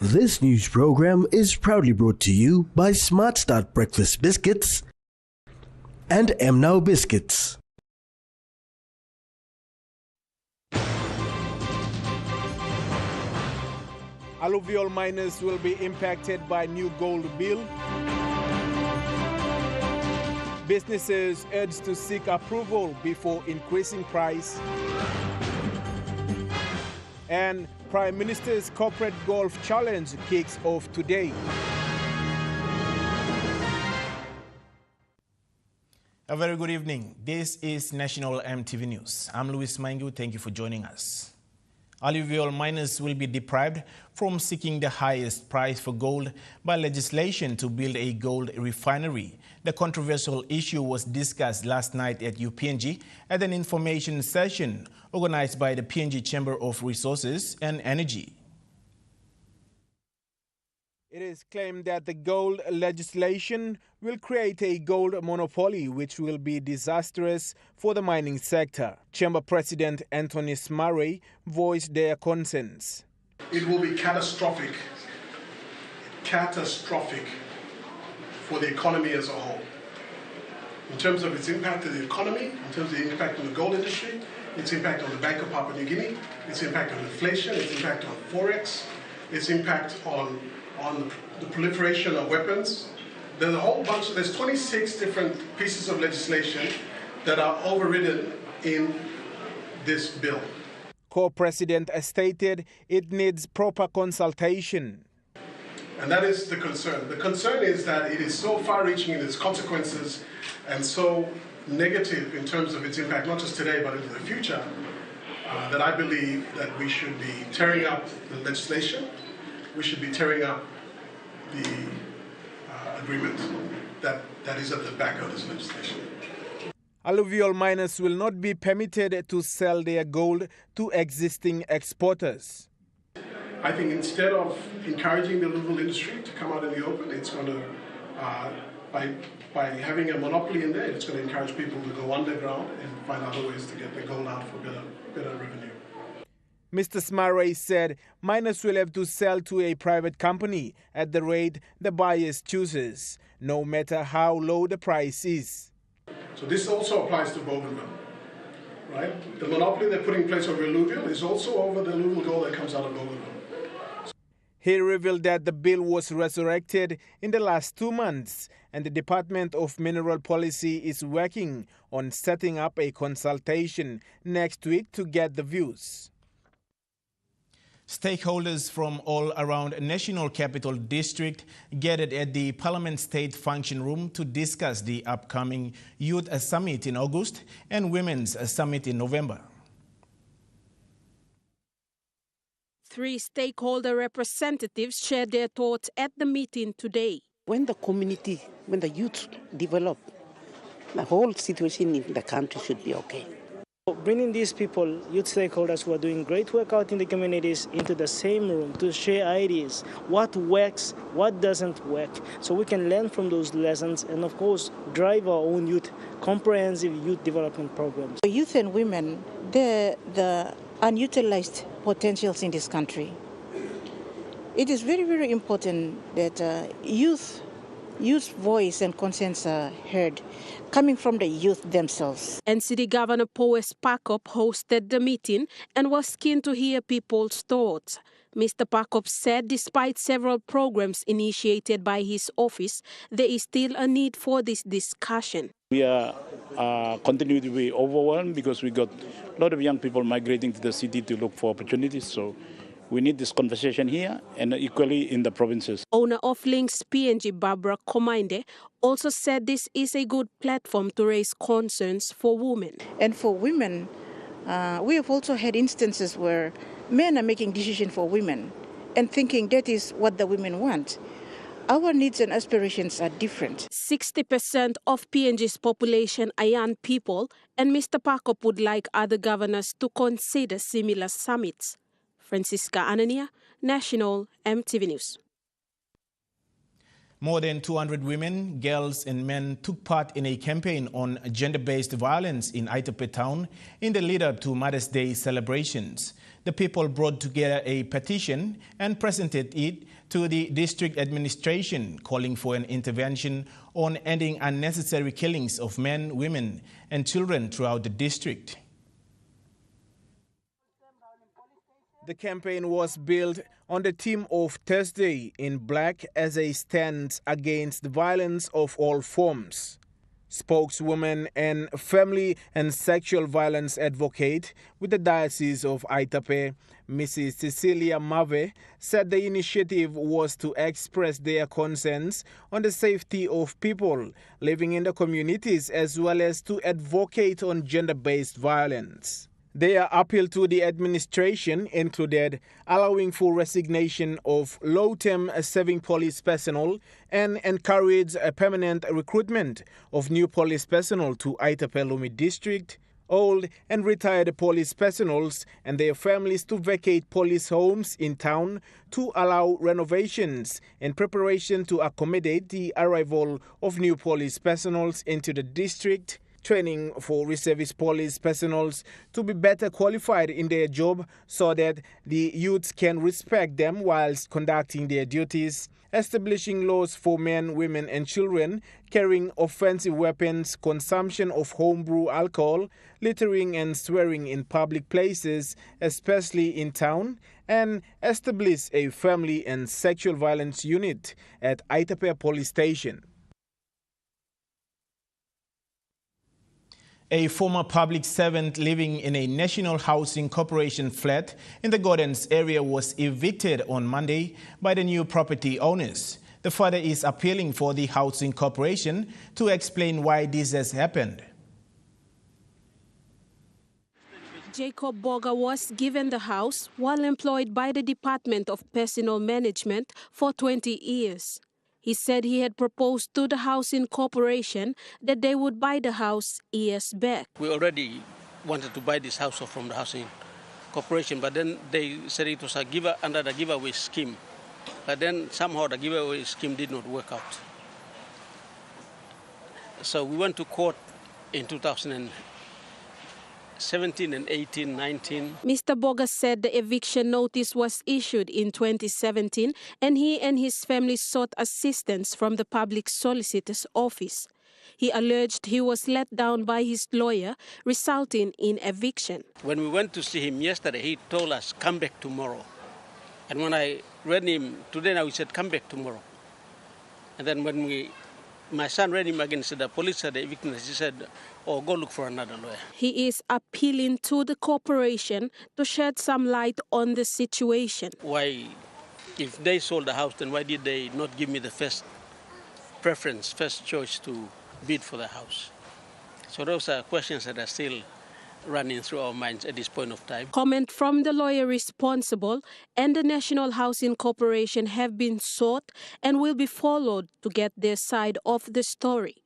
This news program is proudly brought to you by Smart Start Breakfast Biscuits and Now Biscuits. Alluvial miners will be impacted by new gold bill. Businesses urged to seek approval before increasing price. And Prime Minister's Corporate Golf Challenge kicks off today. A very good evening. This is National EMTV News. I'm Louis Mangu. Thank you for joining us. Alluvial miners will be deprived from seeking the highest price for gold by legislation to build a gold refinery. The controversial issue was discussed last night at UPNG at an information session organized by the PNG Chamber of Resources and Energy. It is claimed that the gold legislation will create a gold monopoly, which will be disastrous for the mining sector. Chamber President Anthony Smarray voiced their concerns. It will be catastrophic for the economy as a whole. In terms of its impact on the economy, in terms of the impact on the gold industry, its impact on the Bank of Papua New Guinea, its impact on inflation, its impact on forex, its impact on the proliferation of weapons. There's a whole bunch, there's 26 different pieces of legislation that are overridden in this bill. Co-President stated it needs proper consultation. And that is the concern. The concern is that it is so far-reaching in its consequences and so negative in terms of its impact, not just today, but into the future, that I believe that we should be tearing up the legislation. We should be tearing up the agreement that is at the back of this legislation. Alluvial miners will not be permitted to sell their gold to existing exporters. I think instead of encouraging the alluvial industry to come out in the open, it's going to, by having a monopoly in there, it's going to encourage people to go underground and find other ways to get the gold out for better revenue. Mr. Smarray said miners will have to sell to a private company at the rate the buyers chooses, no matter how low the price is. So this also applies to Bougainville, right? The monopoly they're putting in place over alluvial is also over the alluvial gold that comes out of Bougainville. He revealed that the bill was resurrected in the last 2 months and the Department of Mineral Policy is working on setting up a consultation next week to get the views. Stakeholders from all around National Capital District gathered at the Parliament State Function Room to discuss the upcoming Youth Summit in August and Women's Summit in November. 3 stakeholder representatives shared their thoughts at the meeting today. When the community, when the youth develop, the whole situation in the country should be okay. Bringing these people, youth stakeholders who are doing great work out in the communities, into the same room to share ideas, what works, what doesn't work, so we can learn from those lessons and, of course, drive our own comprehensive youth development programs. Youth and women, they're the unutilized potentials in this country. It is very, very important that youth voice and concerns are heard, coming from the youth themselves. NCD Governor Powes Pakop hosted the meeting and was keen to hear people's thoughts. Mr. Pakop said despite several programs initiated by his office, there is still a need for this discussion. We are continue to be overwhelmed because we got a lot of young people migrating to the city to look for opportunities. So we need this conversation here and equally in the provinces. Owner of Links PNG, Barbara Kominde, also said this is a good platform to raise concerns for women. And for women, we have also had instances where men are making decisions for women and thinking that is what the women want. Our needs and aspirations are different. 60% of PNG's population are young people, and Mr. Pakop would like other governors to consider similar summits. Francisca Anania, National EMTV News. More than 200 women, girls and men took part in a campaign on gender-based violence in Aitape town in the lead-up to Mother's Day celebrations. The people brought together a petition and presented it to the district administration, calling for an intervention on ending unnecessary killings of men, women and children throughout the district. The campaign was built on the theme of Thursday in Black as a stand against the violence of all forms. Spokeswoman and family and sexual violence advocate with the Diocese of Aitape, Mrs. Cecilia Mave, said the initiative was to express their concerns on the safety of people living in the communities as well as to advocate on gender-based violence. Their appeal to the administration included allowing for resignation of low-term serving police personnel and encourage a permanent recruitment of new police personnel to Aitape Lumi district, old and retired police personnel and their families to vacate police homes in town to allow renovations in preparation to accommodate the arrival of new police personnel into the district, training for reservist police personnel to be better qualified in their job so that the youths can respect them whilst conducting their duties, establishing laws for men, women and children carrying offensive weapons, consumption of homebrew alcohol, littering and swearing in public places, especially in town, and establish a family and sexual violence unit at Aitape Police Station. A former public servant living in a National Housing Corporation flat in the Gardens area was evicted on Monday by the new property owners. The father is appealing for the Housing Corporation to explain why this has happened. Jacob Boga was given the house while employed by the Department of Personnel Management for 20 years. He said he had proposed to the Housing Corporation that they would buy the house years back. We already wanted to buy this house from the Housing Corporation, but then they said it was under the giveaway scheme. But then somehow the giveaway scheme did not work out. So we went to court in 2017 and 18, 19. Mr. Boga said the eviction notice was issued in 2017 and he and his family sought assistance from the Public Solicitor's Office. He alleged he was let down by his lawyer, resulting in eviction. When we went to see him yesterday, he told us, come back tomorrow. And when I read him today, now he said, come back tomorrow. And then when my son read him again, said the police had evicted us. He said, oh, go look for another lawyer. He is appealing to the corporation to shed some light on the situation. Why, if they sold the house, then why did they not give me the first preference, first choice to bid for the house? So those are questions that are still running through our minds at this point of time. Comment from the lawyer responsible and the National Housing Corporation have been sought and will be followed to get their side of the story.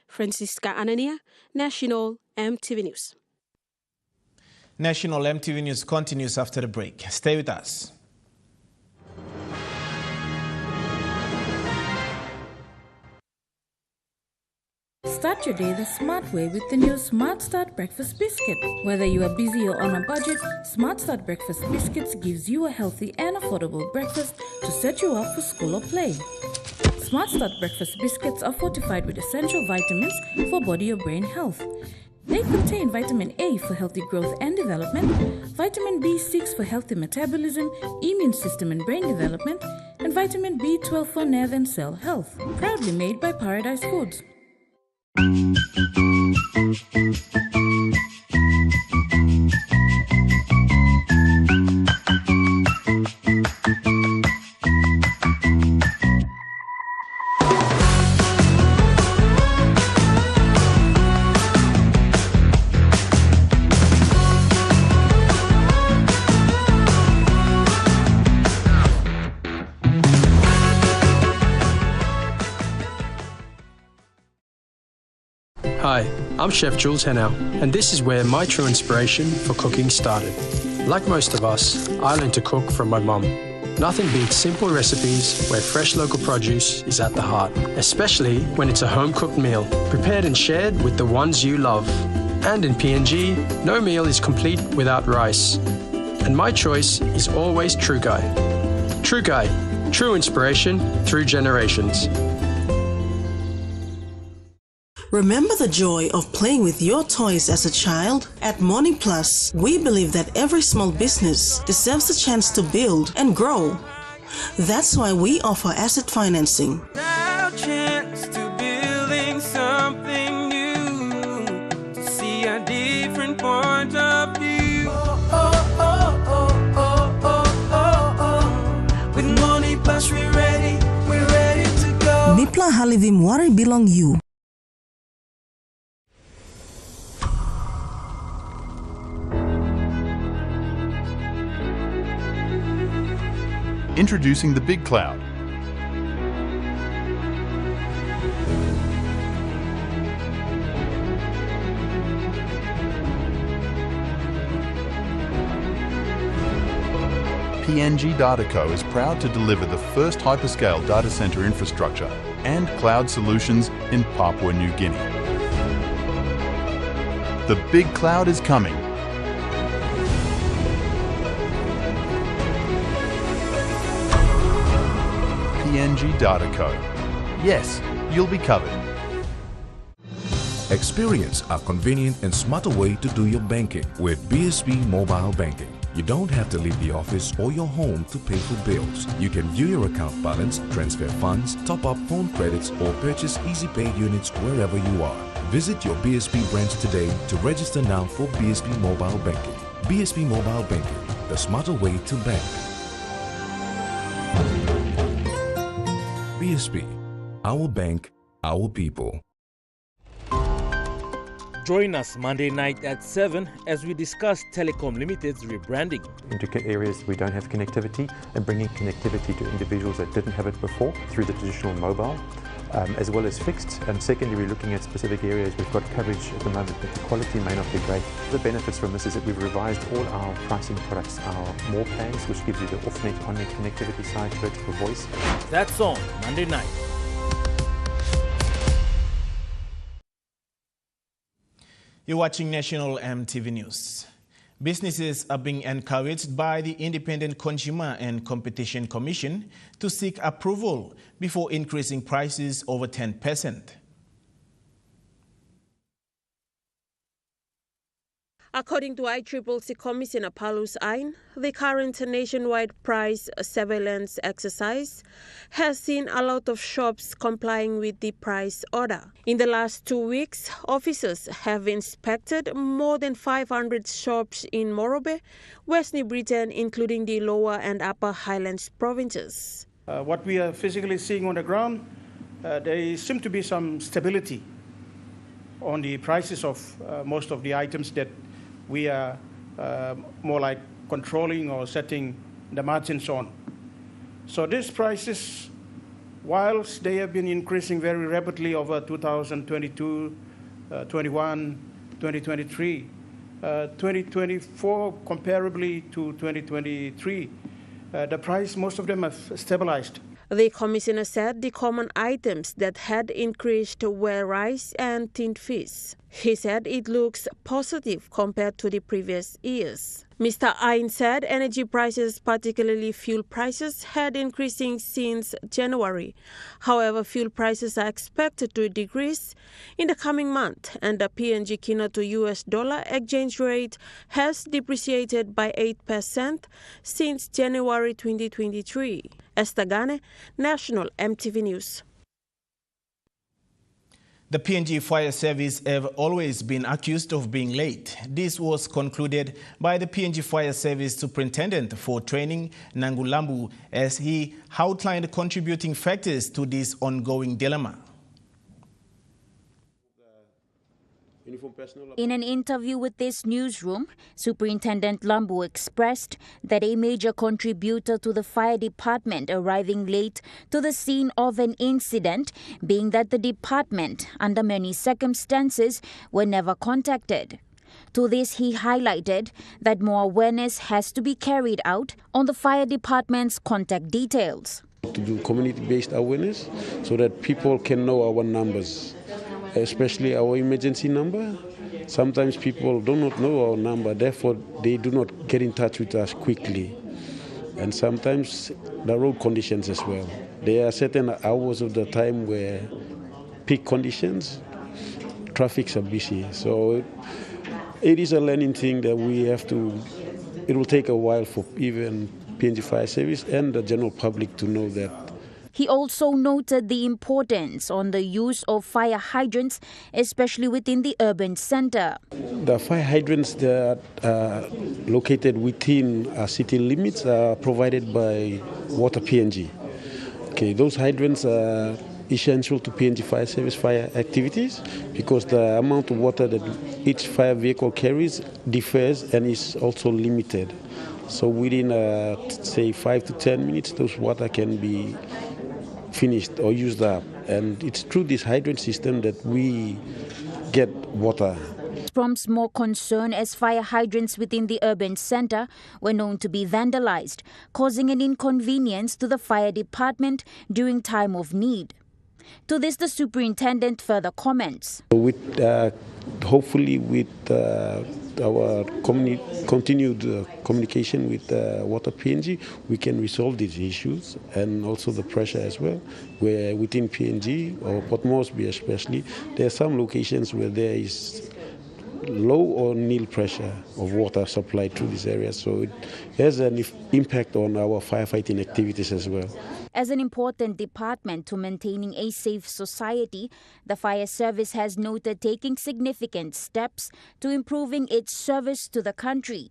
Francisca Anania, National EMTV News. National EMTV News continues after the break. Stay with us. Start your day the smart way with the new Smart Start Breakfast Biscuit. Whether you are busy or on a budget, Smart Start Breakfast Biscuits gives you a healthy and affordable breakfast to set you up for school or play. Smart Start Breakfast Biscuits are fortified with essential vitamins for body or brain health. They contain vitamin A for healthy growth and development, vitamin B6 for healthy metabolism, immune system and brain development, and vitamin B12 for nerve and cell health. Proudly made by Paradise Foods. Hi, I'm Chef Jules Henow, and this is where my true inspiration for cooking started. Like most of us, I learned to cook from my mum. Nothing beats simple recipes where fresh local produce is at the heart, especially when it's a home-cooked meal, prepared and shared with the ones you love. And in PNG, no meal is complete without rice. And my choice is always True Guy. True Guy, true inspiration through generations. Remember the joy of playing with your toys as a child? At Morning Plus, we believe that every small business deserves a chance to build and grow. That's why we offer asset financing. Now chance to building something new, to see a different point of view. With Morning Plus we're ready to go. Mipla Halivim Wari Bilong You. Introducing the Big Cloud. PNG Dataco is proud to deliver the first hyperscale data center infrastructure and cloud solutions in Papua New Guinea. The Big Cloud is coming. PNG Dataco. Yes, you'll be covered. Experience a convenient and smarter way to do your banking with BSB Mobile Banking. You don't have to leave the office or your home to pay for bills. You can view your account balance, transfer funds, top up phone credits, or purchase EasyPay units wherever you are. Visit your BSB branch today to register now for BSB Mobile Banking. BSB Mobile Banking, the smarter way to bank. BSB, our bank, our people. Join us Monday night at 7 as we discuss Telecom Limited's rebranding. Intricate areas we don't have connectivity, and bringing connectivity to individuals that didn't have it before through the traditional mobile, as well as fixed. And secondly, we're looking at specific areas we've got coverage at the moment, but the quality may not be great. The benefits from this is that we've revised all our pricing products, our more plans, which gives you the off-net, on-net connectivity side, vertical voice. That's on Monday night. You're watching National EMTV News. Businesses are being encouraged by the Independent Consumer and Competition Commission to seek approval before increasing prices over 10%. According to ICCC Commissioner Paulus Ain, the current nationwide price surveillance exercise has seen a lot of shops complying with the price order. In the last 2 weeks, officers have inspected more than 500 shops in Morobe, West New Britain, including the Lower and Upper Highlands provinces. What we are physically seeing on the ground, there seems to be some stability on the prices of most of the items that we are more like controlling or setting the margins on. So these prices, whilst they have been increasing very rapidly over 2022, 21, 2023, 2024 comparably to 2023, the price, most of them have stabilized. The commissioner said the common items that had increased were rice and tinned fish. He said it looks positive compared to the previous years. Mr. Ain said energy prices, particularly fuel prices, had increasing since January. However, fuel prices are expected to decrease in the coming month, and the PNG kina to US dollar exchange rate has depreciated by 8% since January 2023. Esther Gane, National EMTV News. The PNG Fire Service have always been accused of being late. This was concluded by the PNG Fire Service Superintendent for Training, Nangulambu, as he outlined contributing factors to this ongoing dilemma. In an interview with this newsroom, Superintendent Lambu expressed that a major contributor to the fire department arriving late to the scene of an incident being that the department, under many circumstances, were never contacted. To this, he highlighted that more awareness has to be carried out on the fire department's contact details. To do community-based awareness so that people can know our numbers, especially our emergency number. Sometimes people do not know our number, therefore they do not get in touch with us quickly. And sometimes the road conditions as well. There are certain hours of the time where peak conditions, traffics are busy. So it is a learning thing that we have to, it will take a while for even PNG Fire Service and the general public to know that. He also noted the importance on the use of fire hydrants, especially within the urban center. The fire hydrants that are located within city limits are provided by Water PNG. Okay, those hydrants are essential to PNG Fire Service fire activities because the amount of water that each fire vehicle carries differs and is also limited. So within, say, 5 to 10 minutes, those water can be finished or used up. And it's through this hydrant system that we get water. Prompts more concern as fire hydrants within the urban center were known to be vandalized, causing an inconvenience to the fire department during time of need. To this, the superintendent further comments. Hopefully with our continued communication with Water PNG, we can resolve these issues and also the pressure as well. Where within PNG, or Port Moresby especially, there are some locations where there is low or nil pressure of water supplied through this area. So it has an impact on our firefighting activities as well. As an important department to maintaining a safe society, the Fire Service has noted taking significant steps to improving its service to the country,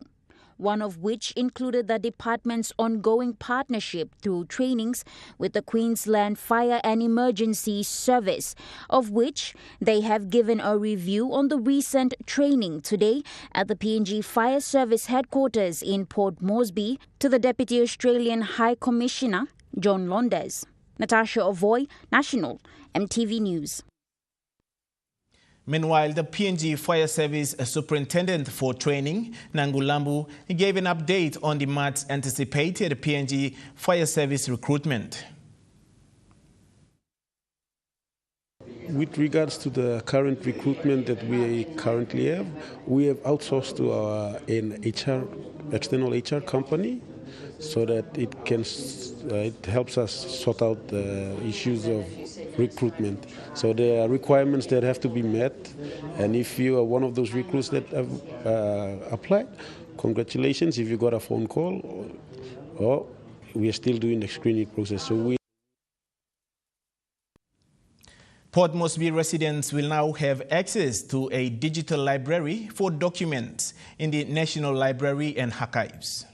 one of which included the department's ongoing partnership through trainings with the Queensland Fire and Emergency Service, of which they have given a review on the recent training today at the PNG Fire Service headquarters in Port Moresby to the Deputy Australian High Commissioner, John Londes. Natasha Ovoy, National EMTV News. Meanwhile, the PNG Fire Service Superintendent for Training, Nangulambu, gave an update on the much anticipated PNG Fire Service recruitment. With regards to the current recruitment that we currently have, we have outsourced to an external HR company, so that it helps us sort out the issues of recruitment. So there are requirements that have to be met, and if you are one of those recruits that have applied, congratulations. If you got a phone call, or we are still doing the screening process. So Port Moresby residents will now have access to a digital library for documents in the National Library and Archives.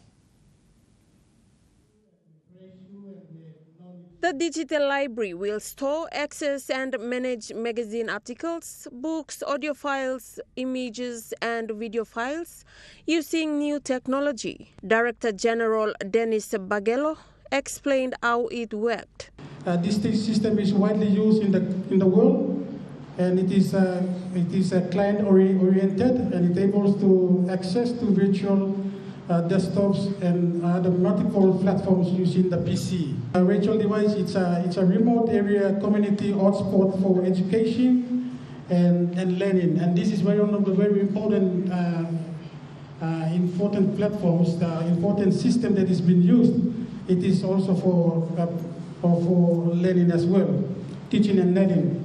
The digital library will store, access and manage magazine articles, books, audio files, images and video files using new technology. Director General Dennis Bagelo explained how it worked. This system is widely used in the world, and it is client oriented, and it enables to access to virtual desktops and other multiple platforms using the PC. A virtual device, it's a remote area community hotspot for education and learning, and this is one of the very important platforms, the important system that is being used. It is also for learning as well, teaching and learning.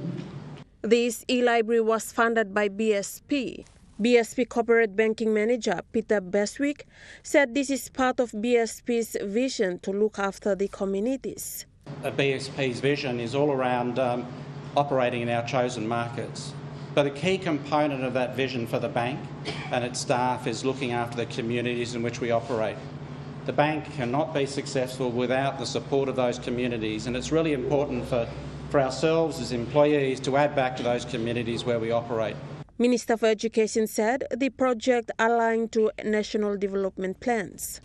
This e-library was funded by BSP. BSP Corporate Banking Manager Peter Beswick said this is part of BSP's vision to look after the communities. BSP's vision is all around operating in our chosen markets. But a key component of that vision for the bank and its staff is looking after the communities in which we operate. The bank cannot be successful without the support of those communities, and it's really important for ourselves as employees to add back to those communities where we operate. Minister for Education said the project aligned to national development plans.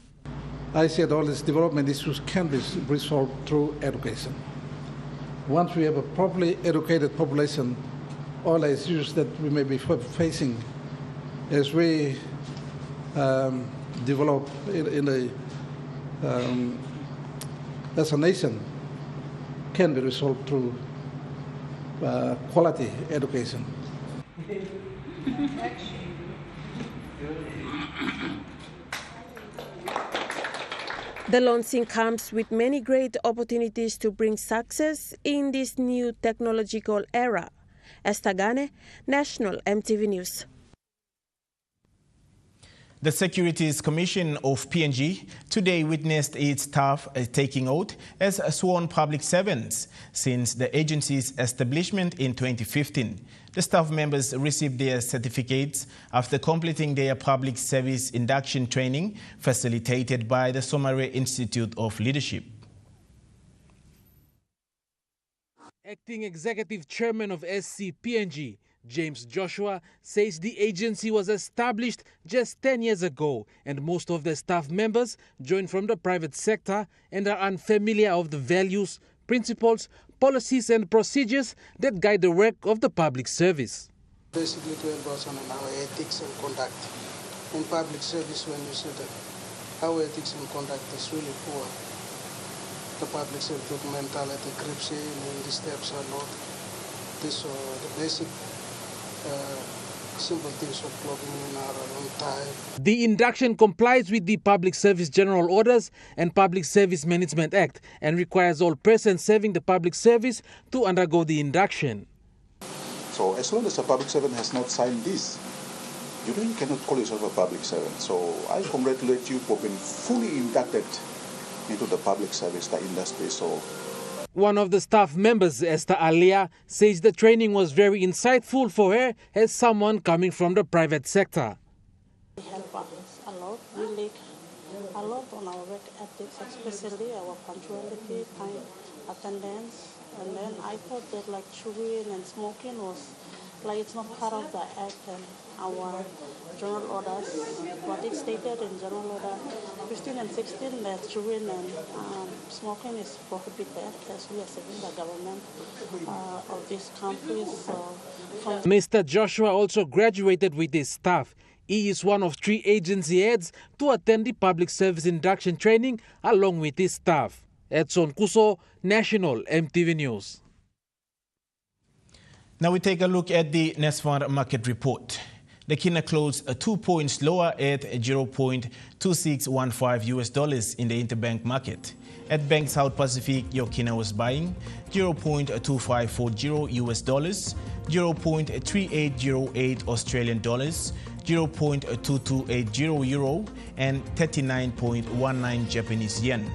I said all these development issues can be resolved through education. Once we have a properly educated population, all the issues that we may be facing as we develop as a nation, can be resolved through quality education. The launching comes with many great opportunities to bring success in this new technological era. Esther Gane, National EMTV News. The Securities Commission of PNG today witnessed its staff taking oath as sworn public servants since the agency's establishment in 2015. The staff members received their certificates after completing their public service induction training facilitated by the Somare Institute of Leadership. Acting Executive Chairman of SC PNG, James Joshua, says the agency was established just 10 years ago and most of the staff members joined from the private sector and are unfamiliar of the values, principles, policies and procedures that guide the work of the public service. Basically to help us on our ethics and conduct. In public service, when you say that our ethics and conduct is really poor, the public service mentality creeps in and disturbs a lot. This the basic simple things of clothing in our own time. The induction complies with the Public Service General Orders and Public Service Management Act and requires all persons serving the public service to undergo the induction. So as long as a public servant has not signed this, you cannot call yourself a public servant. So I congratulate you for being fully inducted into the public service, the industry. So one of the staff members, Esther Alila, says the training was very insightful for her as someone coming from the private sector. It helped us a lot, really a lot on our work ethics, especially our punctuality, time, attendance. And then I thought that like chewing and smoking was like it's not part of the act and our general orders. What it stated in general order 15 and 16 that chewing and smoking is prohibited as we are serving the government of this country. So Mr. Joshua also graduated with his staff. He is one of 3 agency heads to attend the public service induction training along with his staff. Edson Kuso, National EMTV News. Now we take a look at the Nesfar market report. The Kina closed 2 points lower at $0.2615 US in the interbank market. At Bank South Pacific, your Kina was buying $0.2540 US, $0.3808 Australian dollars, $0.2280 euro, and 39.19 Japanese yen.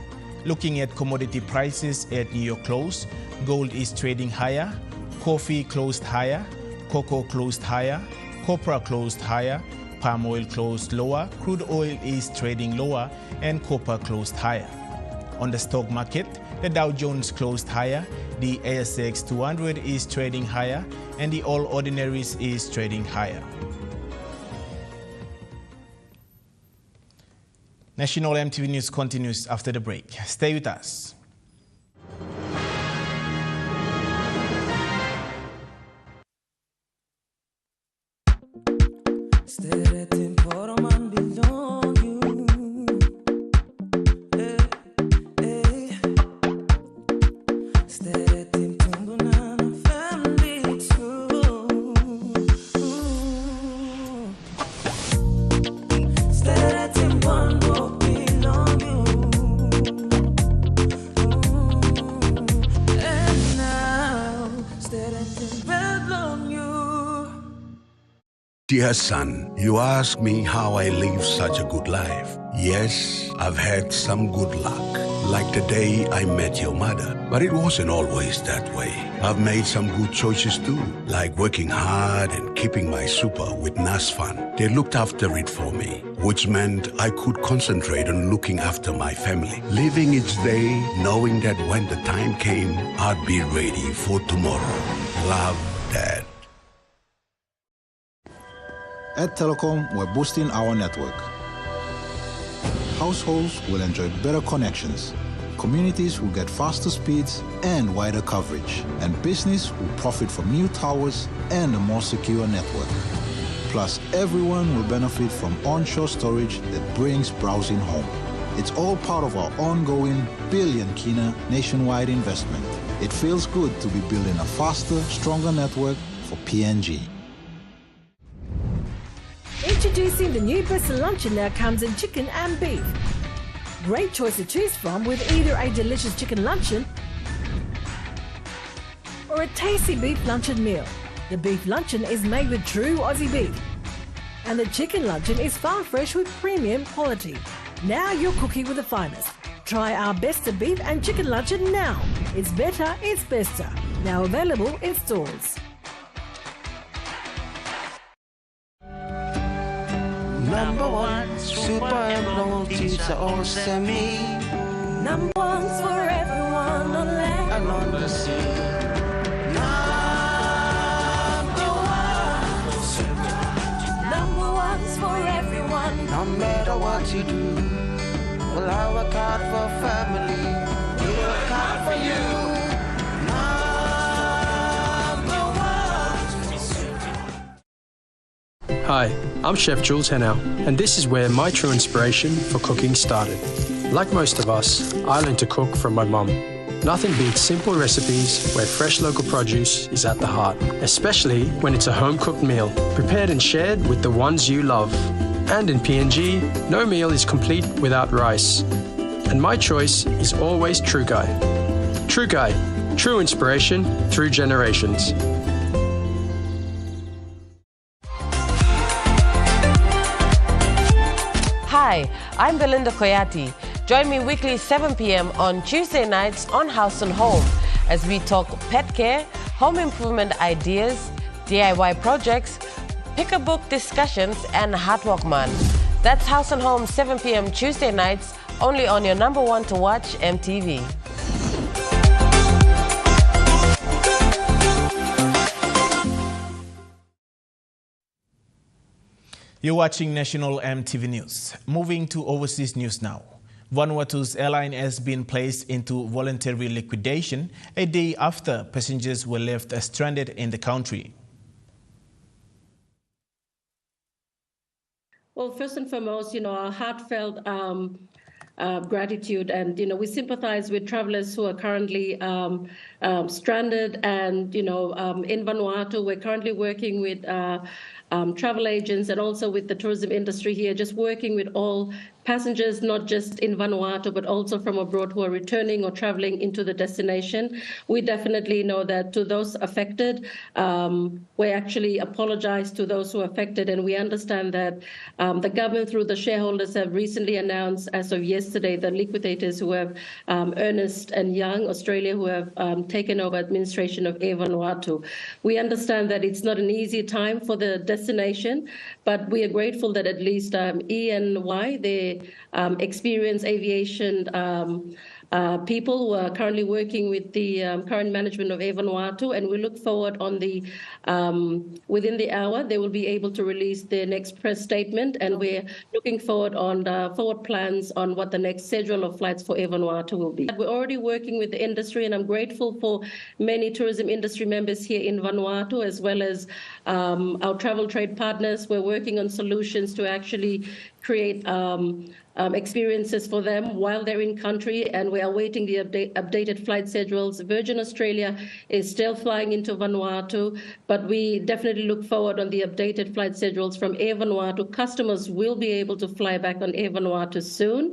Looking at commodity prices at New York close, gold is trading higher, coffee closed higher, cocoa closed higher, copra closed higher, palm oil closed lower, crude oil is trading lower, and copper closed higher. On the stock market, the Dow Jones closed higher, the ASX 200 is trading higher, and the All Ordinaries is trading higher. National EMTV News continues after the break. Stay with us. Dear son, you ask me how I live such a good life. Yes, I've had some good luck, like the day I met your mother. But it wasn't always that way. I've made some good choices too, like working hard and keeping my super with NASFAN. They looked after it for me, which meant I could concentrate on looking after my family. Living each day, knowing that when the time came, I'd be ready for tomorrow. Love, Dad. At Telecom, we're boosting our network. Households will enjoy better connections, communities will get faster speeds and wider coverage, and business will profit from new towers and a more secure network. Plus, everyone will benefit from onshore storage that brings browsing home. It's all part of our ongoing billion kina nationwide investment. It feels good to be building a faster, stronger network for PNG. Introducing the new best luncheon now comes in chicken and beef. Great choice to choose from with either a delicious chicken luncheon or a tasty beef luncheon meal. The beef luncheon is made with true Aussie beef, and the chicken luncheon is farm fresh with premium quality. Now you're cooking with the finest. Try our best of beef and chicken luncheon now. It's better, it's bester. Now available in stores. Number one, super loyalty to all semi. Number one's for everyone on land and on the sea. For everyone. No matter what you do, well, I work hard for family, we work hard for you. Hi, I'm Chef Jules Henao, and this is where my true inspiration for cooking started. Like most of us, I learned to cook from my mum. Nothing beats simple recipes where fresh local produce is at the heart, especially when it's a home-cooked meal, prepared and shared with the ones you love. And in PNG, no meal is complete without rice. And my choice is always True Guy. True Guy, true inspiration through generations. Hi, I'm Belinda Koyati. Join me weekly 7 p.m. on Tuesday nights on House and Home as we talk pet care, home improvement ideas, DIY projects, pick a book discussions, and Hard Work Man. That's House and Home 7 p.m. Tuesday nights only on your number one to watch MTV. You're watching National MTV News. Moving to overseas news now. Vanuatu's airline has been placed into voluntary liquidation a day after passengers were left stranded in the country. Well, first and foremost, our heartfelt gratitude, and we sympathize with travelers who are currently stranded, and in Vanuatu we're currently working with travel agents and also with the tourism industry here, just working with all passengers, not just in Vanuatu, but also from abroad who are returning or traveling into the destination. We definitely know that to those affected, we actually apologize to those who are affected, and we understand that the government through the shareholders have recently announced as of yesterday the liquidators who have Ernst and Young Australia who have taken over administration of Air Vanuatu. We understand that it's not an easy time for the destination, but we are grateful that at least E&Y, the experienced aviation people who are currently working with the current management of Air Vanuatu, and we look forward on the within the hour they will be able to release their next press statement, and we're looking forward on forward plans on what the next schedule of flights for Air Vanuatu will be. We're already working with the industry, and I'm grateful for many tourism industry members here in Vanuatu, as well as our travel trade partners. We're working on solutions to actually create experiences for them while they're in country, and we are awaiting the updated flight schedules. Virgin Australia is still flying into Vanuatu, but we definitely look forward on the updated flight schedules from Air Vanuatu. Customers will be able to fly back on Air Vanuatu soon.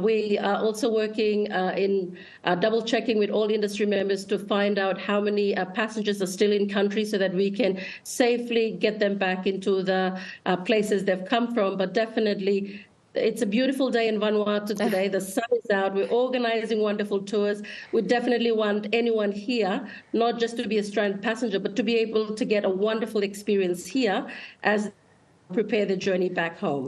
We are also working in double checking with all industry members to find out how many passengers are still in country so that we can safely get them back into the places they've come from. But definitely, it's a beautiful day in Vanuatu today. The sun is out. We're organizing wonderful tours. We definitely want anyone here, not just to be a stranded passenger, but to be able to get a wonderful experience here as they prepare the journey back home.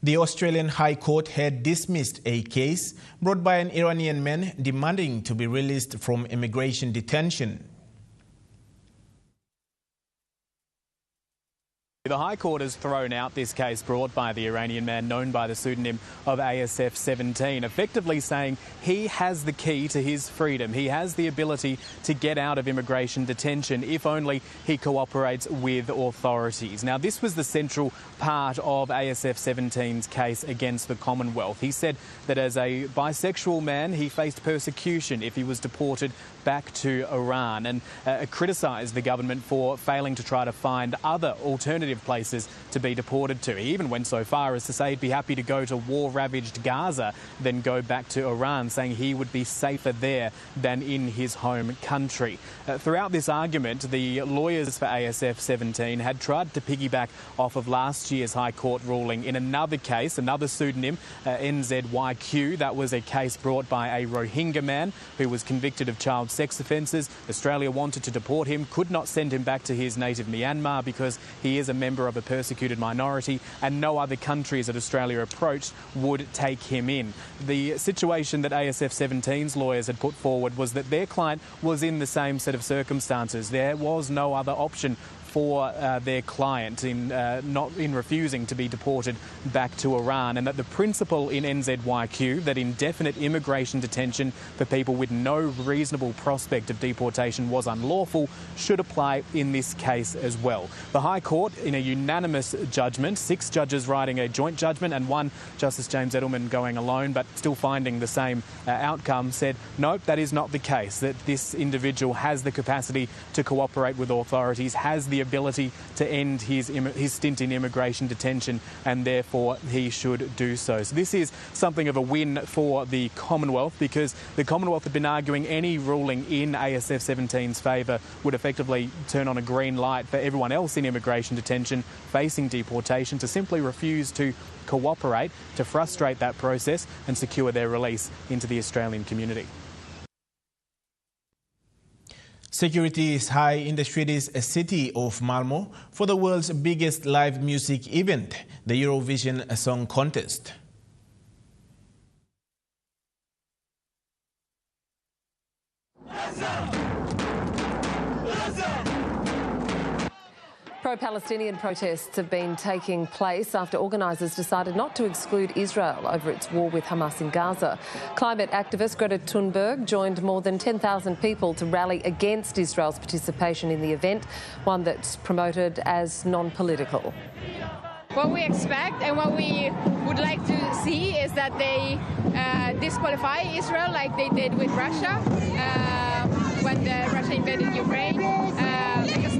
The Australian High Court had dismissed a case brought by an Iranian man demanding to be released from immigration detention. The High Court has thrown out this case brought by the Iranian man known by the pseudonym of ASF-17, effectively saying he has the key to his freedom. He has the ability to get out of immigration detention if only he cooperates with authorities. Now, this was the central part of ASF-17's case against the Commonwealth. He said that as a bisexual man, he faced persecution if he was deported back to Iran, and criticised the government for failing to try to find other alternative places to be deported to. He even went so far as to say he'd be happy to go to war-ravaged Gaza than go back to Iran, saying he would be safer there than in his home country. Throughout this argument, the lawyers for ASF-17 had tried to piggyback off of last year's High Court ruling in another case, another pseudonym, NZYQ. That was a case brought by a Rohingya man who was convicted of child sex offences. Australia wanted to deport him, could not send him back to his native Myanmar because he is a member of a persecuted minority, and no other countries that Australia approached would take him in. The situation that ASF-17's lawyers had put forward was that their client was in the same set of circumstances. There was no other option for their client in refusing to be deported back to Iran, and that the principle in NZYQ that indefinite immigration detention for people with no reasonable prospect of deportation was unlawful should apply in this case as well. The High Court, in a unanimous judgment, 6 judges writing a joint judgment and 1 Justice James Edelman going alone, but still finding the same outcome, said no, that is not the case, that this individual has the capacity to cooperate with authorities, has the ability to end his stint in immigration detention, and therefore he should do so. So this is something of a win for the Commonwealth, because the Commonwealth had been arguing any ruling in ASF-17's favour would effectively turn on a green light for everyone else in immigration detention facing deportation to simply refuse to cooperate, to frustrate that process and secure their release into the Australian community. Security is high in the Swedish city of Malmö for the world's biggest live music event, the Eurovision Song Contest. Pro-Palestinian protests have been taking place after organisers decided not to exclude Israel over its war with Hamas in Gaza. Climate activist Greta Thunberg joined more than 10,000 people to rally against Israel's participation in the event, one that's promoted as non-political. What we expect and what we would like to see is that they disqualify Israel like they did with Russia when Russia invaded Ukraine, because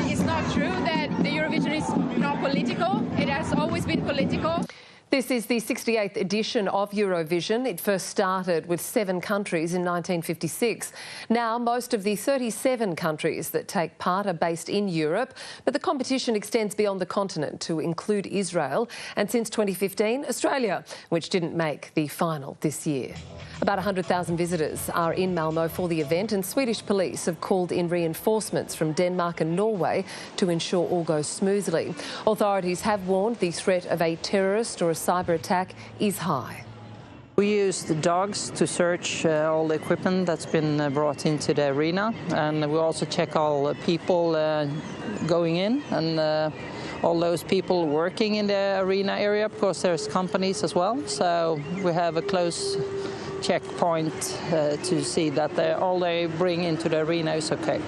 it's not true that the Eurovision is not political. It has always been political. This is the 68th edition of Eurovision. It first started with 7 countries in 1956. Now, most of the 37 countries that take part are based in Europe, but the competition extends beyond the continent to include Israel and, since 2015, Australia, which didn't make the final this year. About 100,000 visitors are in Malmö for the event, and Swedish police have called in reinforcements from Denmark and Norway to ensure all goes smoothly. Authorities have warned the threat of a terrorist or a cyber attack is high. We use the dogs to search all the equipment that's been brought into the arena, and we also check all people going in and all those people working in the arena area, because there's companies as well. So we have a close checkpoint to see that all they bring into the arena is okay.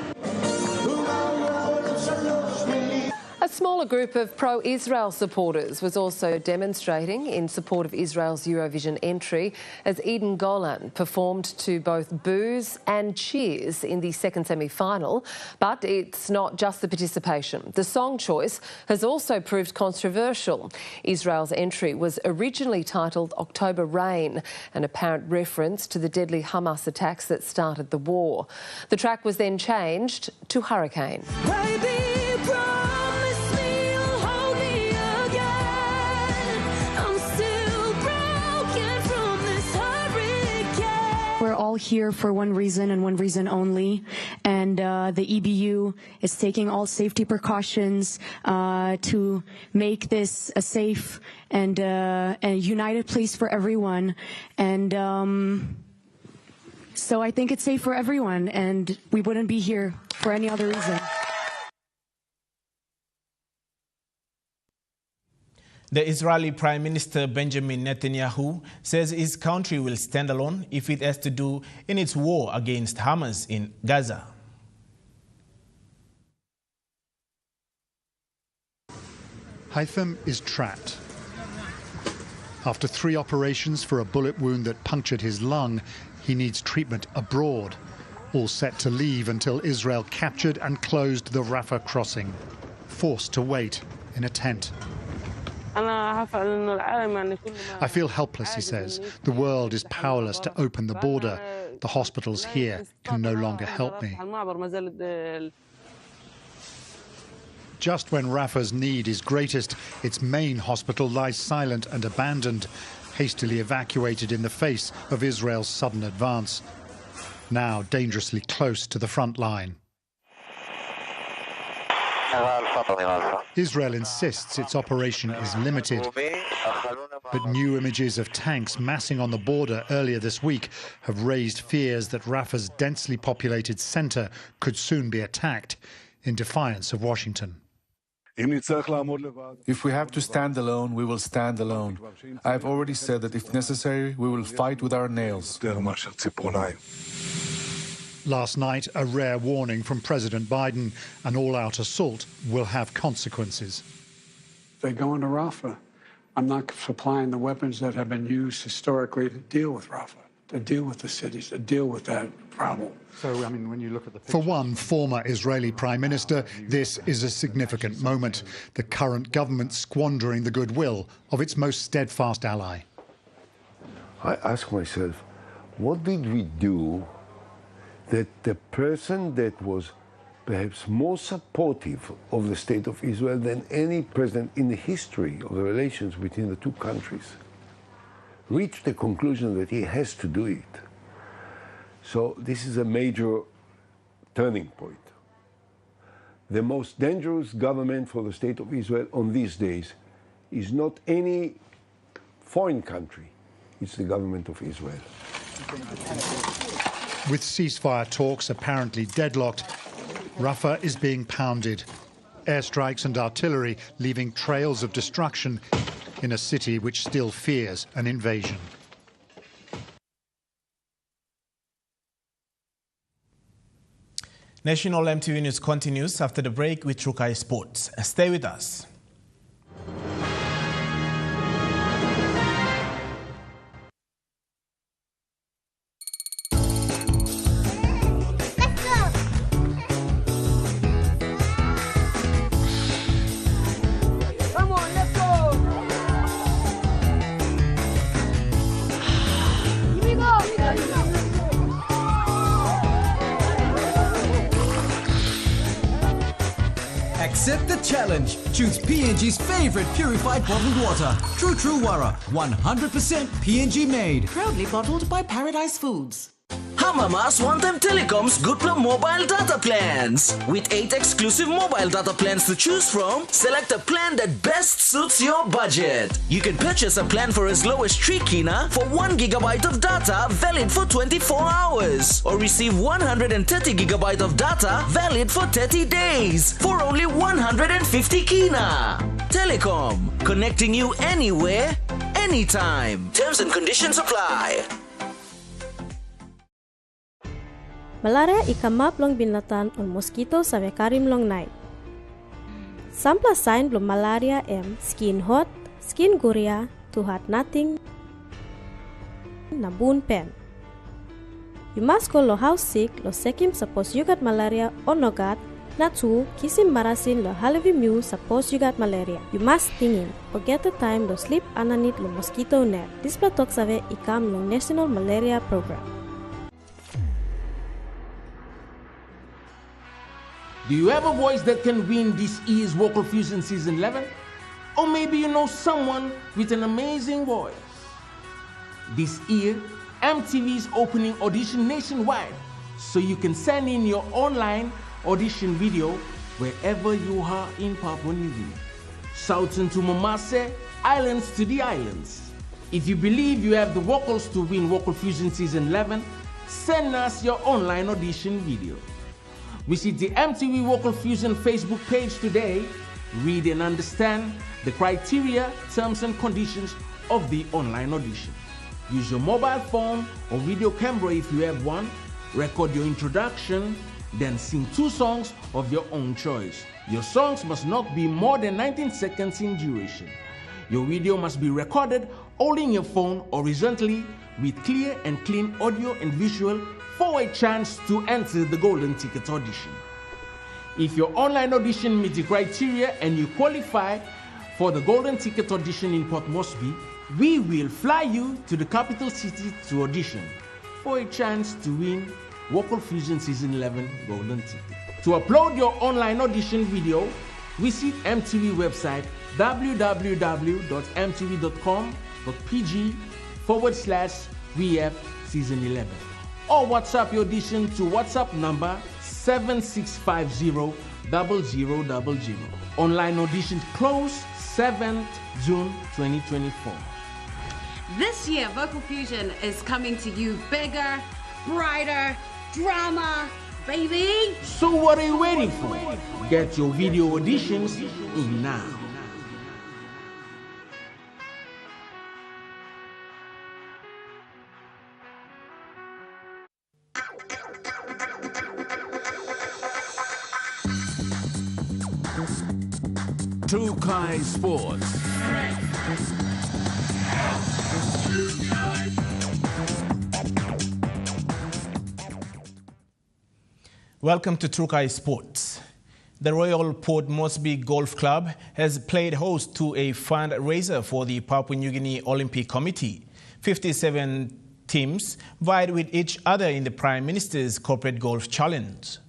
A smaller group of pro-Israel supporters was also demonstrating in support of Israel's Eurovision entry as Eden Golan performed to both boos and cheers in the second semi-final. But it's not just the participation. The song choice has also proved controversial. Israel's entry was originally titled October Rain, an apparent reference to the deadly Hamas attacks that started the war. The track was then changed to Hurricane. We're all here for one reason and one reason only, and the EBU is taking all safety precautions to make this a safe and a united place for everyone. And so I think it's safe for everyone, and we wouldn't be here for any other reason. The Israeli Prime Minister Benjamin Netanyahu says his country will stand alone if it has to do in its war against Hamas in Gaza. Haitham is trapped. After 3 operations for a bullet wound that punctured his lung, he needs treatment abroad, all set to leave until Israel captured and closed the Rafah crossing, forced to wait in a tent. I feel helpless, he says. The world is powerless to open the border. The hospitals here can no longer help me. Just when Rafah's need is greatest, its main hospital lies silent and abandoned, hastily evacuated in the face of Israel's sudden advance, now dangerously close to the front line. Israel insists its operation is limited, but new images of tanks massing on the border earlier this week have raised fears that Rafah's densely populated centre could soon be attacked, in defiance of Washington. If we have to stand alone, we will stand alone. I have already said that if necessary, we will fight with our nails. Last night, a rare warning from President Biden: an all-out assault will have consequences. They go into Rafah. I'm not supplying the weapons that have been used historically to deal with Rafah, to deal with the cities, to deal with that problem. So, I mean, when you look at the picture... For one former Israeli Prime Minister, this is a significant moment. The current government squandering the goodwill of its most steadfast ally. I ask myself, what did we do that the person that was perhaps more supportive of the State of Israel than any president in the history of the relations between the two countries reached the conclusion that he has to do it? So this is a major turning point. The most dangerous government for the State of Israel on these days is not any foreign country, it's the government of Israel. With ceasefire talks apparently deadlocked, Rafah is being pounded. Airstrikes and artillery leaving trails of destruction in a city which still fears an invasion. National EMTV News continues after the break with Trukai Sports. Stay with us. Accept the challenge. Choose PNG's favorite purified bottled water. True Wara, 100% PNG made. Proudly bottled by Paradise Foods. Hamamas one-time Telecom's Goodpla mobile data plans. With 8 exclusive mobile data plans to choose from, select a plan that best suits your budget. You can purchase a plan for as low as 3 kina for 1 gigabyte of data valid for 24 hours. Or receive 130 gigabyte of data valid for 30 days for only 150 kina. Telecom, connecting you anywhere, anytime. Terms and conditions apply. Malaria ikamap long binlatan on mosquito sabe karim long night. Sampla sign blom malaria skin hot, skin guria, to hot nothing, na bun pen. You must go lo house sick lo sekim suppose you got malaria or no got, na tu kisim marasin lo halevi mu suppose you got malaria. You must tingin or get the time lo sleep underneath lo mosquito net. This platok sabe ikam lo National Malaria Program. Do you have a voice that can win this year's Vocal Fusion Season 11? Or maybe you know someone with an amazing voice. This year, EMTV is opening audition nationwide, so you can send in your online audition video wherever you are in Papua New Guinea. Southern to Mamase, islands to the islands. If you believe you have the vocals to win Vocal Fusion Season 11, send us your online audition video. Visit the EMTV Vocal Fusion Facebook page today Read and understand the criteria, terms and conditions of the online audition. Use your mobile phone or video camera if you have one. Record your introduction, then sing 2 songs of your own choice. Your songs must not be more than 19 seconds in duration. Your video must be recorded holding your phone horizontally with clear and clean audio and visual for a chance to enter the Golden Ticket audition. If your online audition meets the criteria and you qualify for the Golden Ticket audition in Port Moresby, we will fly you to the capital city to audition for a chance to win Vocal Fusion Season 11 Golden Ticket. To upload your online audition video, visit MTV website www.mtv.com.pg/VF Season 11 or WhatsApp your audition to WhatsApp number 76500000. Online auditions close 7th June 2024. This year, Vocal Fusion is coming to you bigger, brighter, drama, baby. So what are you waiting for? Get your video auditions in now. Trukai Sports. Welcome to Trukai Sports. The Royal Port Moresby Golf Club has played host to a fundraiser for the Papua New Guinea Olympic Committee. 57 teams vied with each other in the Prime Minister's Corporate Golf Challenge.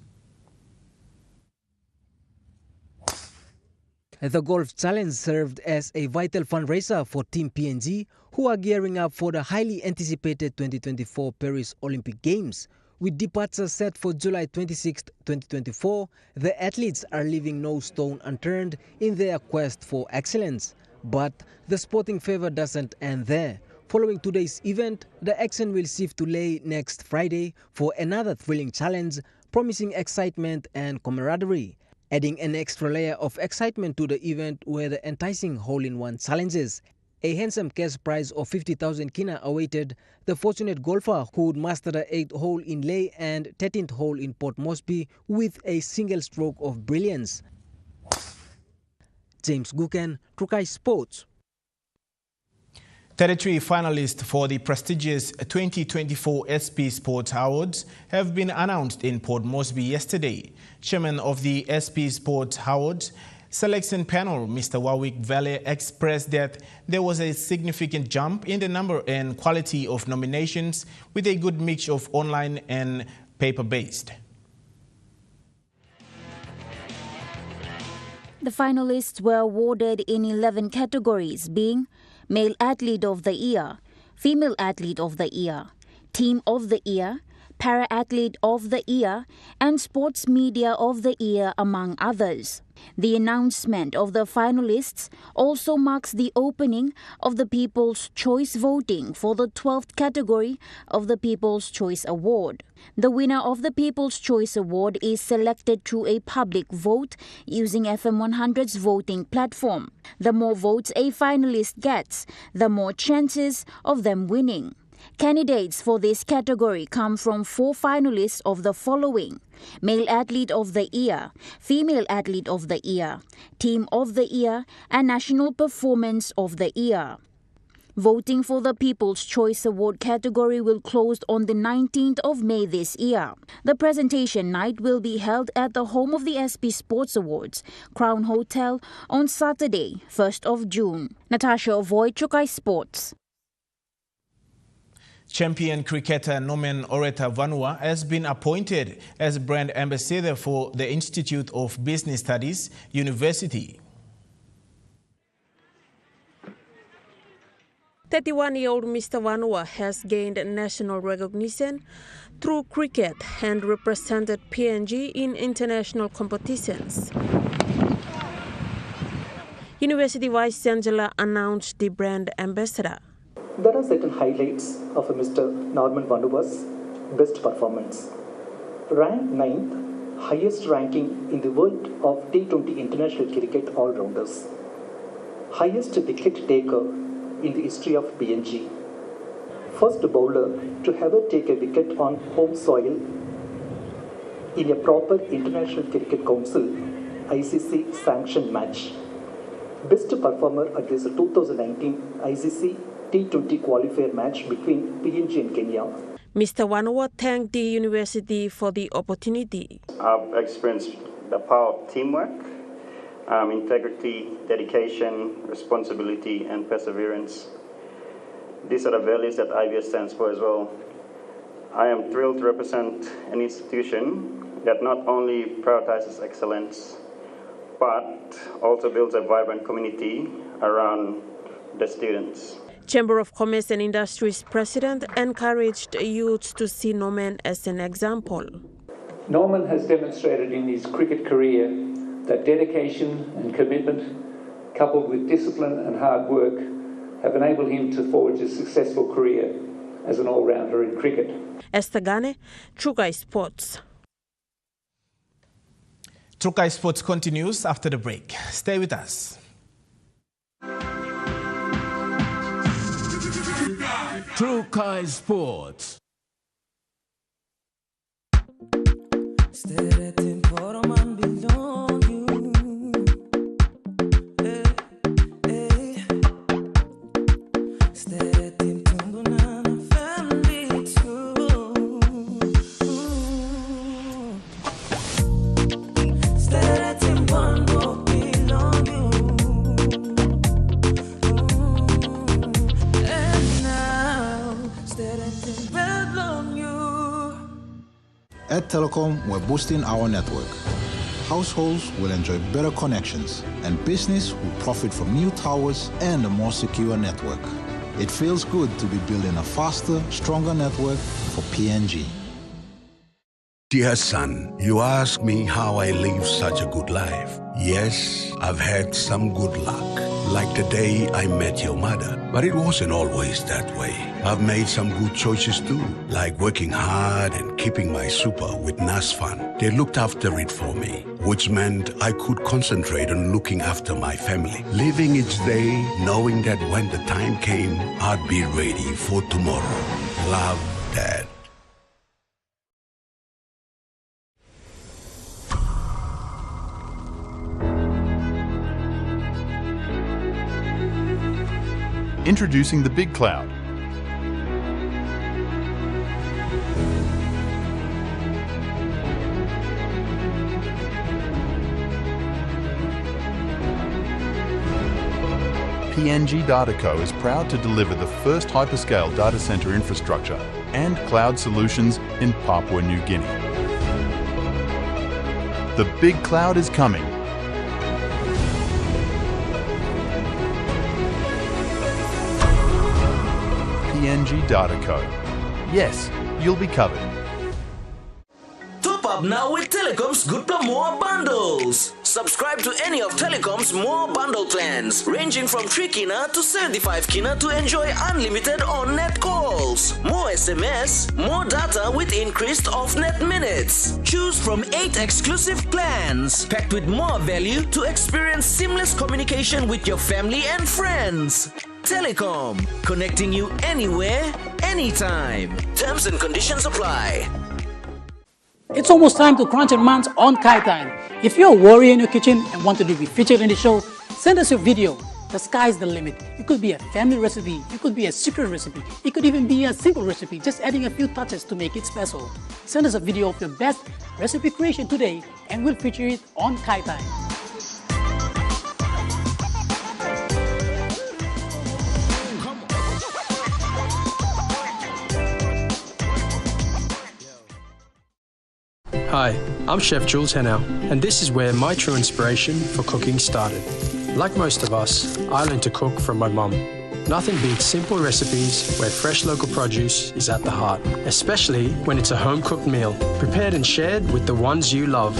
The Golf Challenge served as a vital fundraiser for Team PNG, who are gearing up for the highly anticipated 2024 Paris Olympic Games. With departure set for July 26, 2024, the athletes are leaving no stone unturned in their quest for excellence. But the sporting favor doesn't end there. Following today's event, the action will shift to Lae next Friday for another thrilling challenge, promising excitement and camaraderie. Adding an extra layer of excitement to the event were the enticing hole-in-one challenges. A handsome cash prize of 50,000 kina awaited the fortunate golfer who would master the 8th hole in Lae and 13th hole in Port Moresby with a single stroke of brilliance. James Guken, Trukai Sports. 33 finalists for the prestigious 2024 SP Sports Awards have been announced in Port Moresby yesterday. Chairman of the SP Sports Awards selection panel, Mr. Warwick Valley, expressed that there was a significant jump in the number and quality of nominations with a good mix of online and paper-based. The finalists were awarded in 11 categories, being Male Athlete of the Year, Female Athlete of the Year, Team of the Year, Para-Athlete of the Year, and Sports Media of the Year, among others. The announcement of the finalists also marks the opening of the People's Choice voting for the 12th category of the People's Choice Award. The winner of the People's Choice Award is selected through a public vote using FM 100's voting platform. The more votes a finalist gets, the more chances of them winning. Candidates for this category come from 4 finalists of the following: Male Athlete of the Year, Female Athlete of the Year, Team of the Year, and National Performance of the Year. Voting for the People's Choice Award category will close on the 19th of May this year. The presentation night will be held at the home of the SP Sports Awards, Crown Hotel, on Saturday, 1st of June. Natasha Avoy, Trukai Sports. Champion cricketer Norman Oreta Vanua has been appointed as brand ambassador for the Institute of Business Studies, University. 31-year-old Mr. Vanua has gained national recognition through cricket and represented PNG in international competitions. University Vice Chancellor announced the brand ambassador. There are certain highlights of Mr. Norman Vanua's best performance. Ranked 9th highest ranking in the world of T20 international cricket all-rounders. Highest wicket taker in the history of PNG. First bowler to ever take a wicket on home soil in a proper International Cricket Council ICC sanctioned match. Best performer at this 2019 ICC T20 qualifier match between PNG and Kenya. Mr. Vanua thanked the university for the opportunity. I've experienced the power of teamwork, integrity, dedication, responsibility, and perseverance. These are the values that IVS stands for as well. I am thrilled to represent an institution that not only prioritizes excellence, but also builds a vibrant community around the students. Chamber of Commerce and Industries President encouraged youths to see Norman as an example. Norman has demonstrated in his cricket career that dedication and commitment, coupled with discipline and hard work, have enabled him to forge a successful career as an all-rounder in cricket. Esther Gane, Trukai Sports. Trukai Sports continues after the break. Stay with us. Trukai Sports. At Telecom, we're boosting our network. Households will enjoy better connections, and business will profit from new towers and a more secure network. It feels good to be building a faster, stronger network for PNG. Dear son, you ask me how I live such a good life. Yes, I've had some good luck, like the day I met your mother. But it wasn't always that way. I've made some good choices too, like working hard and keeping my super with NASFAN. They looked after it for me, which meant I could concentrate on looking after my family. Living each day, knowing that when the time came, I'd be ready for tomorrow. Love, Dad. Introducing the Big Cloud. PNG Dataco is proud to deliver the first hyperscale data center infrastructure and cloud solutions in Papua New Guinea. The Big Cloud is coming. PNG Dataco. Yes, you'll be covered. Top up now with Telecom's Good Plus More bundles. Subscribe to any of Telecom's more bundle plans, ranging from 3 kina to 75 kina to enjoy unlimited on-net calls, more SMS, more data with increased off-net minutes. Choose from 8 exclusive plans, packed with more value to experience seamless communication with your family and friends. Telecom, connecting you anywhere, anytime. Terms and conditions apply. It's almost time to crunch your months on Kai Time. If you're a warrior in your kitchen and wanted to be featured in the show, send us your video. The sky's the limit. It could be a family recipe, it could be a secret recipe, it could even be a simple recipe, just adding a few touches to make it special. Send us a video of your best recipe creation today and we'll feature it on Kai Time. Hi, I'm Chef Jules Henao, and this is where my true inspiration for cooking started. Like most of us, I learned to cook from my mum. Nothing beats simple recipes where fresh local produce is at the heart, especially when it's a home-cooked meal, prepared and shared with the ones you love.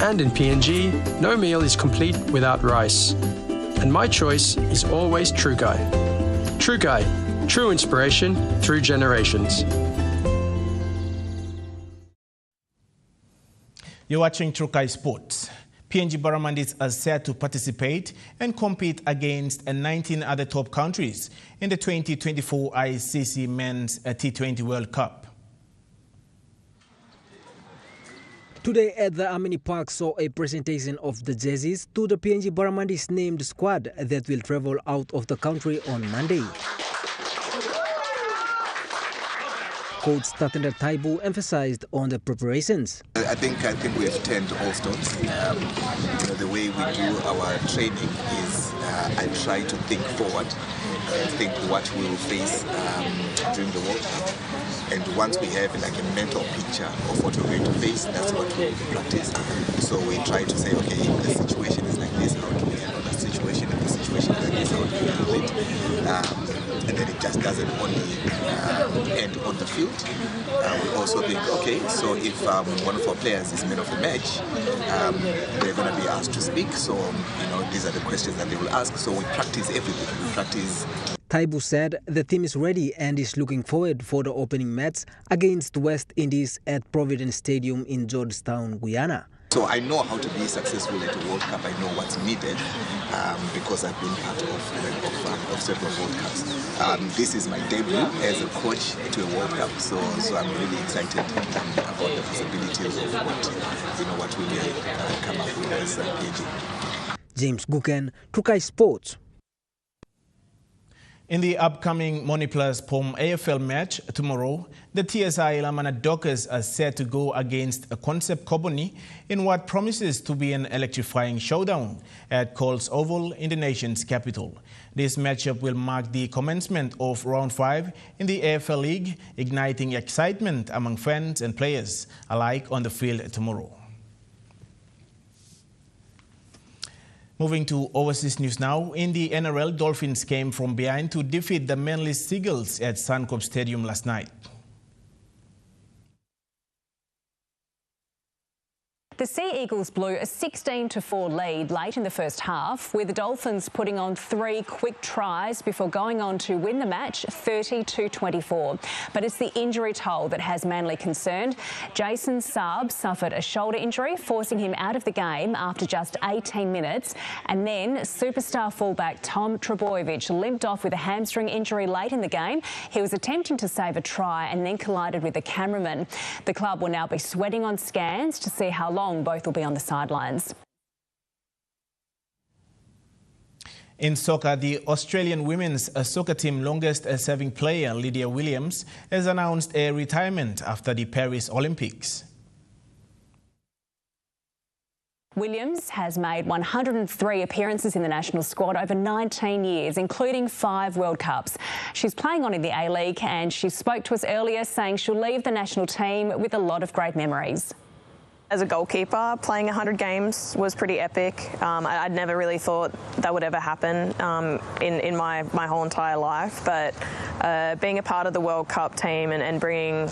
And in PNG, no meal is complete without rice. And my choice is always Trukai. Trukai, true inspiration through generations. You're watching Trukai Sports. PNG Barramandis are set to participate and compete against 19 other top countries in the 2024 ICC Men's T20 World Cup. Today at the Amini Park saw a presentation of the jerseys to the PNG Barramandis named squad that will travel out of the country on Monday. Coach Tatenda Taibu emphasized on the preparations. I think we have turned all stones. The way we do our training is I try to think forward, think what we will face during the World Cup. And once we have like a mental picture of what we're going to face, that's what we practice. So we try to say, okay, if the situation is like this, how do we handle that situation? If the situation is like this, how do we handle it? And then it just doesn't only end on the field. We also think, okay, so if one of our players is man of the match, they're going to be asked to speak. So, these are the questions that they will ask. So we practice everything. We practice. Taibu said the team is ready and is looking forward for the opening match against West Indies at Providence Stadium in Georgetown, Guyana. So I know how to be successful at a World Cup. I know what's needed because I've been part of several World Cups. This is my debut as a coach to a World Cup, so I'm really excited about the possibilities of what we may come up with as PNG. James Guken, Trukai Sports. In the upcoming Moniplus POM AFL match tomorrow, the TSI Lamana Dockers are set to go against a Concept Koboni in what promises to be an electrifying showdown at Coles Oval in the nation's capital. This matchup will mark the commencement of Round 5 in the AFL League, igniting excitement among fans and players alike on the field tomorrow. Moving to overseas news now, in the NRL, Dolphins came from behind to defeat the Manly Seagulls at Suncorp Stadium last night. The Sea Eagles blew a 16-4 lead late in the first half, with the Dolphins putting on 3 quick tries before going on to win the match 30-24. But it's the injury toll that has Manly concerned. Jason Saab suffered a shoulder injury, forcing him out of the game after just 18 minutes. And then superstar fullback Tom Trebojevic limped off with a hamstring injury late in the game. He was attempting to save a try and then collided with the cameraman. The club will now be sweating on scans to see how long both will be on the sidelines. In soccer, the Australian women's soccer team longest serving player Lydia Williams has announced a retirement after the Paris Olympics. Williams has made 103 appearances in the national squad over 19 years, including 5 World Cups. She's playing on in the A-League and she spoke to us earlier saying she'll leave the national team with a lot of great memories. As a goalkeeper, playing 100 games was pretty epic. I'd never really thought that would ever happen in my whole entire life. But being a part of the World Cup team and bringing,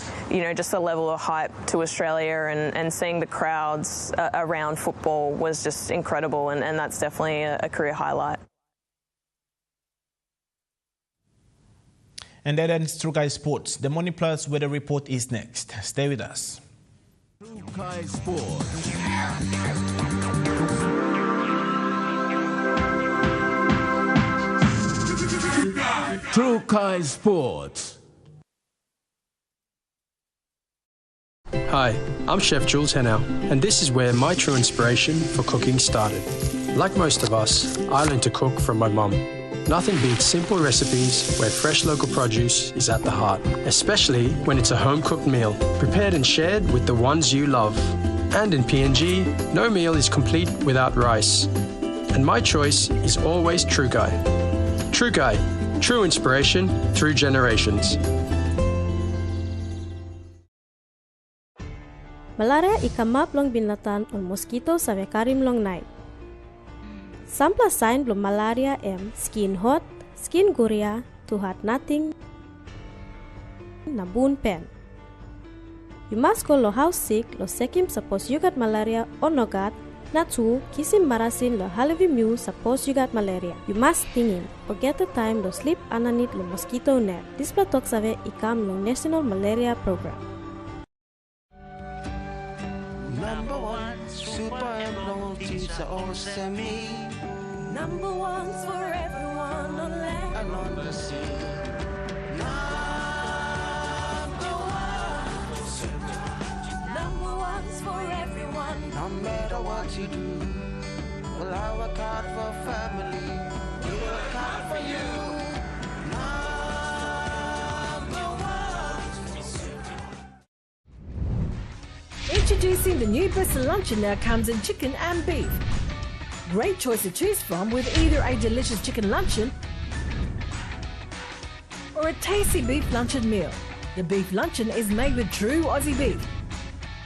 just a level of hype to Australia and seeing the crowds around football was just incredible. And that's definitely a career highlight. And that ends Trukai Sports. The Moniplus weather report is next. Stay with us. Trukai Sports. Trukai Sports. Hi, I'm Chef Jules Henao, and this is where my true inspiration for cooking started. Like most of us, I learned to cook from my mum. Nothing beats simple recipes where fresh local produce is at the heart, especially when it's a home-cooked meal, prepared and shared with the ones you love. And in PNG, no meal is complete without rice. And my choice is always Trukai. Trukai, true inspiration through generations. Malaria ikamap long binlatan on mosquito sa karim long night. Sampla sign belum malaria skin hot, skin guria, tuhat nothing, nabun pen. You must go lo house sick, lo sekim suppose you got malaria or no got, natu kisim marasin lo halevi mu suppose you got malaria. You must tingin or get the time lo sleep underneath lo mosquito net. This platok save ikam lo National Malaria Program. number one. Super loyalties are all semi. Number ones for everyone on land and on the sea. Number ones for everyone. No matter what you do, well, I work hard for family. We work hard for you. Introducing the new best luncheon now comes in chicken and beef. Great choice to choose from with either a delicious chicken luncheon or a tasty beef luncheon meal. The beef luncheon is made with true Aussie beef,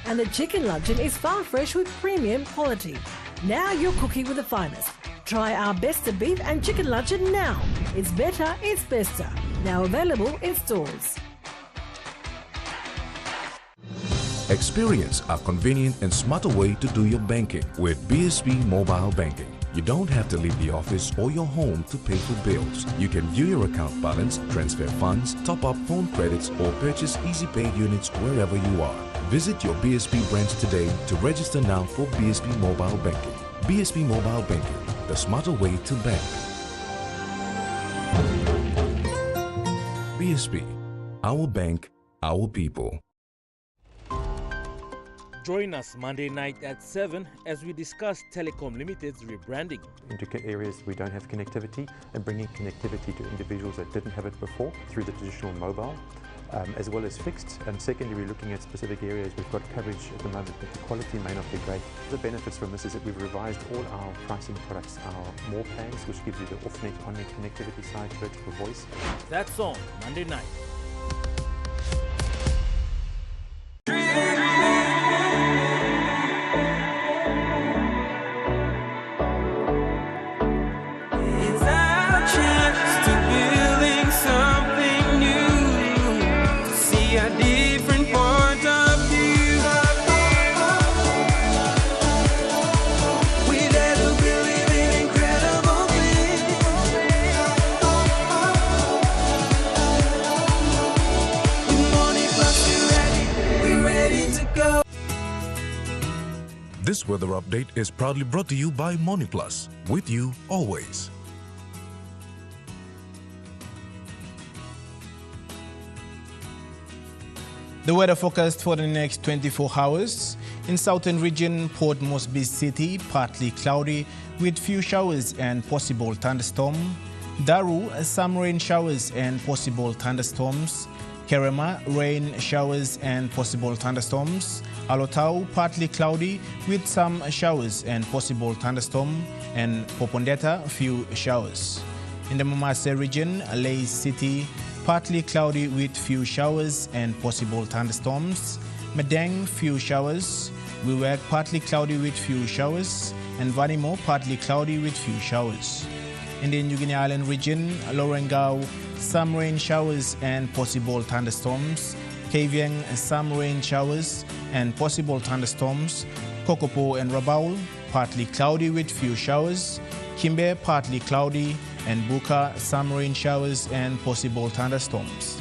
and the chicken luncheon is farm fresh with premium quality. Now you're cooking with the finest. Try our best of beef and chicken luncheon now. It's better, it's bester. Now available in stores. Experience a convenient and smarter way to do your banking with BSP Mobile Banking. You don't have to leave the office or your home to pay for bills. You can view your account balance, transfer funds, top up phone credits, or purchase Easy Pay units wherever you are. Visit your BSP branch today to register now for BSP Mobile Banking. BSP Mobile Banking, the smarter way to bank. BSP, our bank, our people. Join us Monday night at 7 as we discuss Telecom Limited's rebranding. Intricate areas we don't have connectivity, and bringing connectivity to individuals that didn't have it before through the traditional mobile, as well as fixed. And secondly, we're looking at specific areas. We've got coverage at the moment, but the quality may not be great. The benefits from this is that we've revised all our pricing products, our more plans, which gives you the off-net, on-net connectivity side, vertical voice. That's on Monday night. This weather update is proudly brought to you by MoneyPlus, with you always. The weather forecast for the next 24 hours. In southern region, Port Moresby City, partly cloudy with few showers and possible thunderstorm. Daru, some rain showers and possible thunderstorms. Kerema, rain showers and possible thunderstorms. Alotau, partly cloudy with some showers and possible thunderstorm. And Popondetta, few showers. In the Mamase region, Lae City, partly cloudy with few showers and possible thunderstorms. Madang, few showers. Wewak, partly cloudy with few showers. And Vanimo, partly cloudy with few showers. In the New Guinea Island region, Lorengau, some rain showers and possible thunderstorms. Kavieng, some rain showers and possible thunderstorms. Kokopo and Rabaul, partly cloudy with few showers. Kimbe, partly cloudy. And Buka, some rain showers and possible thunderstorms.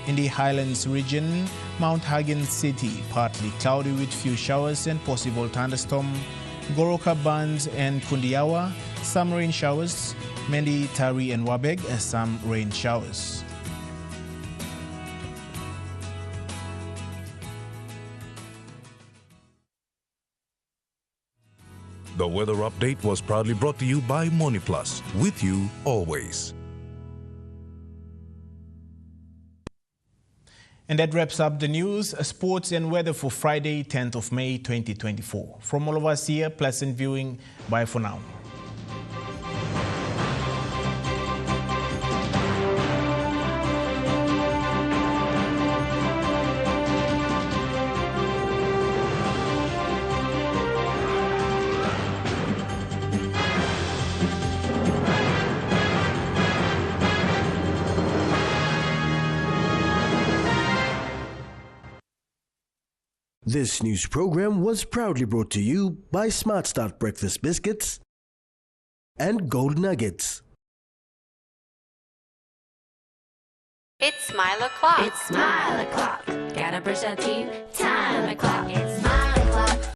In the Highlands region, Mount Hagen City, partly cloudy with few showers and possible thunderstorm. Goroka Band and Kundiawa, some rain showers. Mendi, Tari and Wabeg, some rain showers. The weather update was proudly brought to you by MoneyPlus, with you always. And that wraps up the news, sports and weather for Friday, 10th of May, 2024. From all of us here, pleasant viewing. Bye for now. This news program was proudly brought to you by Smart Start Breakfast Biscuits and Gold Nuggets. It's Smile o'clock. It's Smile o'clock. Gotta brush our teeth. Time o'clock.